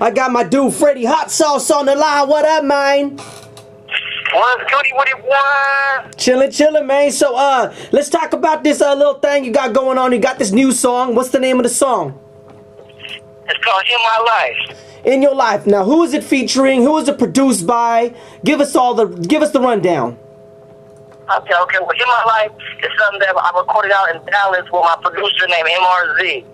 I got my dude Freddie Hottsause on the line. What up, man? What's goody, what it was? Chillin', man. So, let's talk about this little thing you got going on. You got this new song. What's the name of the song? It's called In My Life. In Your Life. Now, who is it featuring? Who is it produced by? Give us the rundown. Okay. Well, In My Life is something that I recorded out in Dallas with my producer named MRZ.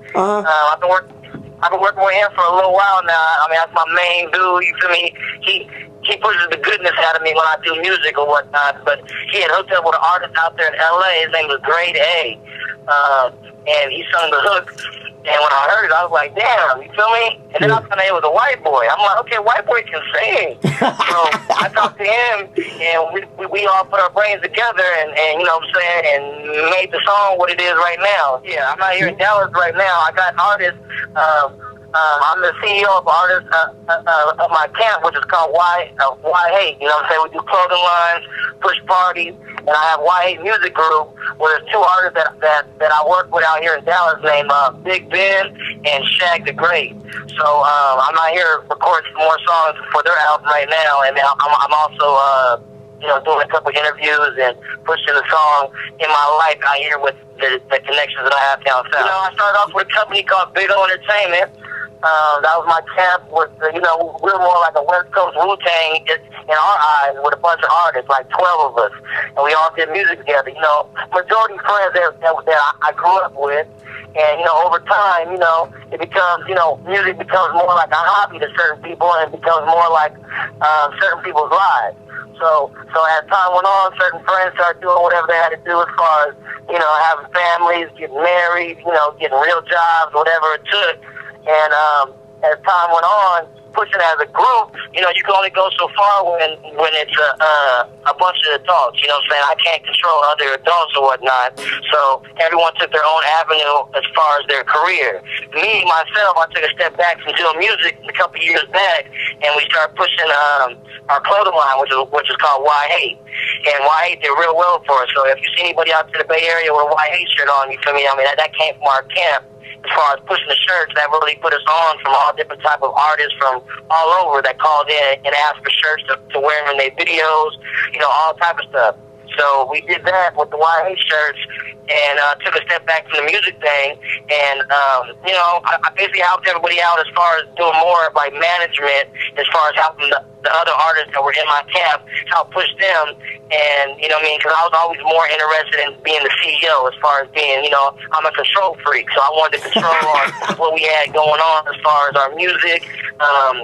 I've been working with him for a little while now. I mean, that's my main dude. You feel me? He pushes the goodness out of me when I do music or whatnot. But he had hooked up with an artist out there in LA. His name was Grade A, and he sung the hook. And when I heard it, I was like, damn, you feel me? And then I found out it was a white boy. I'm like, okay, white boy can sing. So I talked to him, and we all put our brains together and you know what I'm saying, and made the song what it is right now. Yeah, I'm out here in Dallas right now. I got artists. I'm the CEO of artists of my camp, which is called Why Hate. You know what I'm saying? We do clothing lines, push parties, and I have Why Hate Music Group, where there's two artists that I work with out here in Dallas named Big Ben and Shag the Great. So I'm out here recording some more songs for their album right now, and I'm also doing a couple interviews and pushing the song In My Life out here with the connections that I have down south. I started off with a company called Big O Entertainment. That was my camp with, we're more like a West Coast Wu-Tang in our eyes with a bunch of artists, like 12 of us. And we all did music together, majority friends that I grew up with. And, over time, it becomes, music becomes more like a hobby to certain people and it becomes more like certain people's lives. So as time went on, certain friends started doing whatever they had to do as far as, having families, getting married, getting real jobs, whatever it took. And as time went on, pushing as a group, you can only go so far when it's a bunch of adults. You know what I'm saying? I can't control other adults or whatnot. So everyone took their own avenue as far as their career. Me, myself, I took a step back from doing music a couple years back, and we started pushing our clothing line, which is called Why Hate. And Why Hate did real well for us. So if you see anybody out to the Bay Area with a Why Hate shirt on, you feel me? I mean, that came from our camp. As far as pushing the shirts, that really put us on from all different type of artists from all over that called in and asked for shirts to wear in their videos, all type of stuff. So we did that with the YA shirts and took a step back from the music thing. And, I basically helped everybody out as far as doing more of like management, as far as helping the other artists that were in my camp, help push them. And, because I was always more interested in being the CEO as far as being, I'm a control freak. So I wanted to control on what we had going on as far as our music,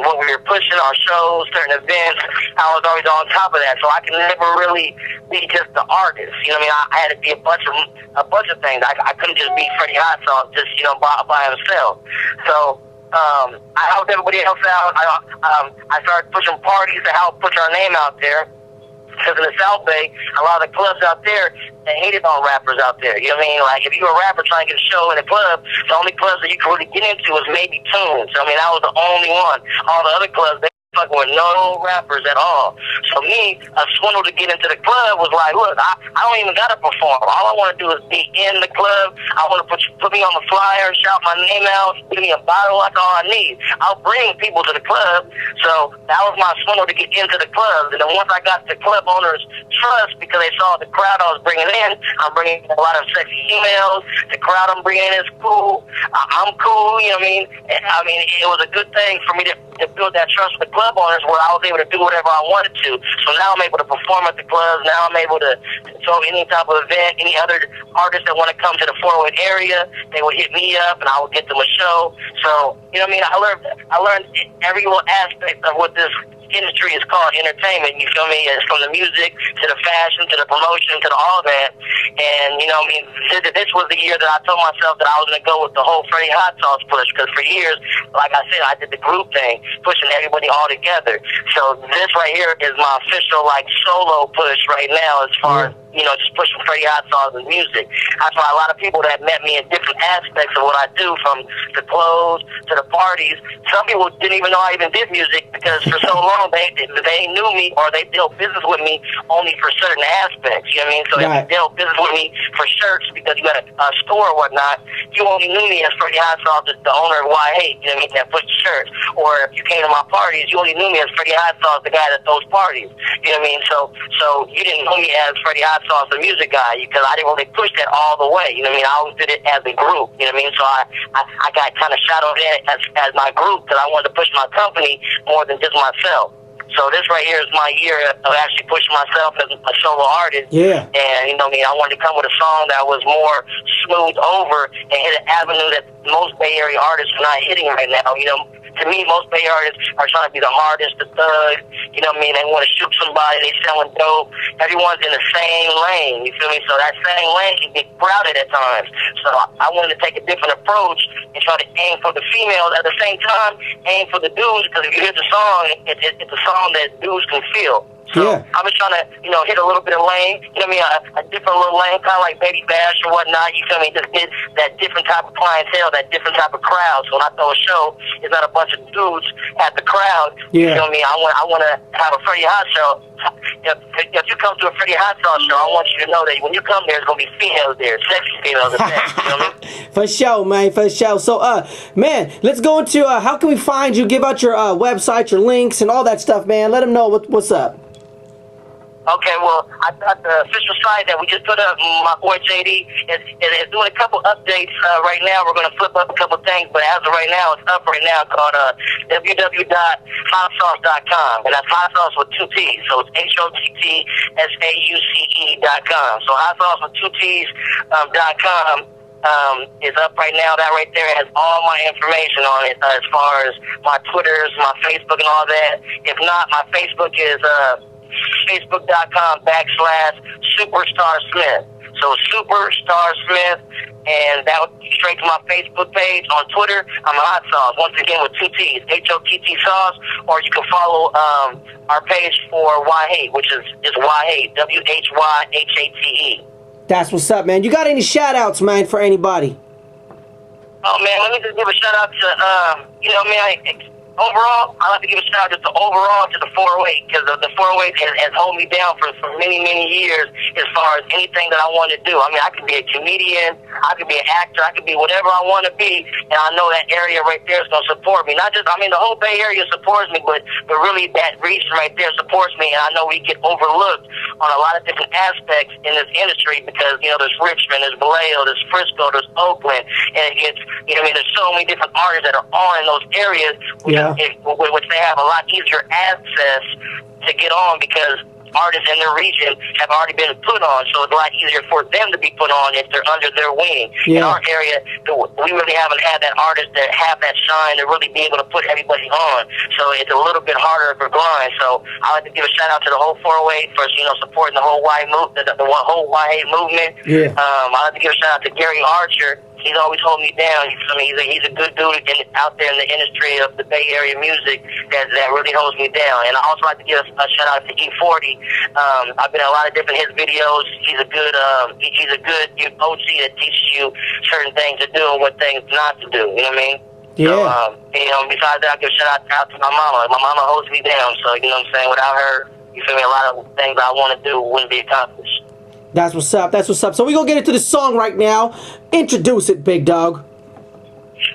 what we were pushing, our shows, certain events. I was always on top of that. So I could never really be just the artist. I had to be a bunch of things. I couldn't just be Freddie Hottsause just, by himself. So I helped everybody else out. I started pushing parties to help push our name out there. Because in the South Bay, a lot of the clubs out there, they hated on rappers out there. You know what I mean? Like, if you were a rapper trying to get a show in a club, the only clubs that you could really get into was maybe Tunes. That was the only one. All the other clubs, they fucking with no rappers at all. So me, a swindle to get into the club was like, look, I don't even gotta perform. All I want to do is be in the club. I want to put me on the flyer, shout my name out, give me a bottle. That's all I need. I'll bring people to the club. So that was my swindle to get into the club. And then once I got the club owners' trust, because they saw the crowd I was bringing in, I'm bringing a lot of sexy females. The crowd I'm bringing in is cool. I'm cool. You know what I mean? It was a good thing for me to build that trust with the club owners where I was able to do whatever I wanted to. So now I'm able to perform at the clubs. Now I'm able to throw any type of event, any other artists that want to come to the Fort Worth area, they would hit me up and I would get them a show. So, I learned every little aspect of what this industry is called entertainment, you feel me? It's from the music to the fashion to the promotion to all that. And, this was the year that I told myself that I was going to go with the whole Freddie Hottsause push, because for years, like I said, I did the group thing, pushing everybody all together. So this right here is my official, solo push right now as far as, just pushing Freddie Hottsauce's music. That's why a lot of people that met me in different aspects of what I do, from the clothes to the parties, some people didn't even know I even did music, because for so long they knew me, or they dealt business with me only for certain aspects. You know what I mean? So if you dealt business with me for shirts because you had a store or whatnot, you only knew me as Freddie Hottsause, the owner of Y8, you know what I mean, that puts shirts. Or if you came to my parties, you only knew me as Freddie Hottsause, the guy that throws parties. You know what I mean? So you didn't know me as Freddie Hottsause, the music guy, because I didn't really push that all the way. You know what I mean? I always did it as a group. You know what I mean? So I got kind of shadowed in as my group, because I wanted to push my company more than just myself. So this right here is my year of actually pushing myself as a solo artist. Yeah. And, you know what I mean, I wanted to come with a song that was more smooth over and hit an avenue that most Bay Area artists are not hitting right now. You know, to me, most Bay artists are trying to be the hardest, the thug. You know what I mean? They want to shoot somebody. They selling dope. Everyone's in the same lane. You feel me? So that same lane can get crowded at times. So I wanted to take a different approach and try to aim for the females, at the same time aim for the dudes, because if you hear the song, it's a song that dudes can feel. So I was trying to, hit a little bit of lane, you know what I mean, a different little lane, kind of like Baby Bash or whatnot, you feel me, just get that different type of clientele, that different type of crowd. So when I throw a show, it's not a bunch of dudes at the crowd, you feel me, I want to have a Freddie Hot show. If you come to a Freddie Hottsause show, I want you to know that when you come there, there's going to be females there, sexy females at that, you know what I mean? For sure, man, for sure. So, man, let's go into, how can we find you, give out your website, your links, and all that stuff, man. Let them know what's up. Okay, well, I got the official site that we just put up. My boy JD is doing a couple updates right now. We're going to flip up a couple things, but as of right now, it's up right now, called www.hottsause.com. And that's Hottsause with 2 T's. So it's HOTTSAUCE.com. So Hottsause with 2 T's.com. Is up right now. That right there has all my information on it, as far as my Twitters, my Facebook, and all that. If not, my Facebook is Facebook.com/Superstar Smith. So Superstar Smith, and that would be straight to my Facebook page. On Twitter, I'm Hottsause. Once again with 2 T's, HOTT Sauce, or you can follow our page for Y8, which is Y8, WHYHATE. That's what's up, man. You got any shout outs, man, for anybody? Oh man, let me just give a shout out to overall, I like to give a shout out to the 408, because the 408 has held me down for many, many years as far as anything that I want to do. I mean, I could be a comedian, I could be an actor, I could be whatever I want to be, and I know that area right there is going to support me. Not just, the whole Bay Area supports me, but really that region right there supports me, and I know we get overlooked on a lot of different aspects in this industry, because, there's Richmond, there's Vallejo, there's Frisco, there's Oakland, and it gets, there's so many different artists that are on in those areas, which they have a lot easier access to get on, because artists in their region have already been put on, so it's a lot easier for them to be put on if they're under their wing. In our area, we really haven't had that artist that have that shine to really be able to put everybody on, so it's a little bit harder of a grind. So I like to give a shout out to the whole 408 for supporting the whole Y movement, the whole Y8 movement. I like to give a shout out to Gary Archer. He's always holding me down. You feel me? He's a good dude out there in the industry of the Bay Area music that really holds me down. And I also like to give a shout out to E40. I've been in a lot of different his videos. He's a good OG that teaches you certain things to do and what things not to do. You know what I mean? Yeah. So, besides that, I give a shout out to my mama. My mama holds me down. So, you know what I'm saying? Without her, you feel me? A lot of things I want to do wouldn't be accomplished. That's what's up. That's what's up. So we're going to get into the song right now. Introduce it, big dog.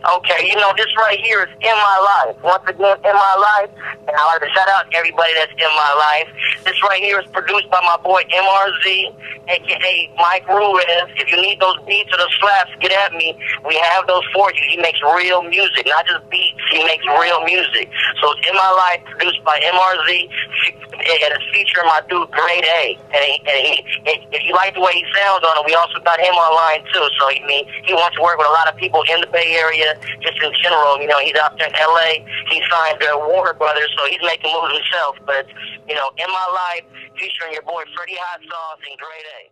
Okay, this right here is In My Life. Once again, In My Life. And I like to shout out everybody that's in my life. This right here is produced by my boy MRZ, a.k.a. Mike Ruiz. If you need those beats or those slaps, get at me. We have those for you. He makes real music, not just beats. He makes real music. So it's In My Life, produced by MRZ, and it's featuring my dude, Grade A. And if you like the way he sounds on it, we also got him online, too. So, he wants to work with a lot of people in the Bay Area, just in general. He's out there in L.A. He signed Warner Brothers, so he's making moves himself. But, In My Life, featuring your boy Freddie Hottsause and Grade A.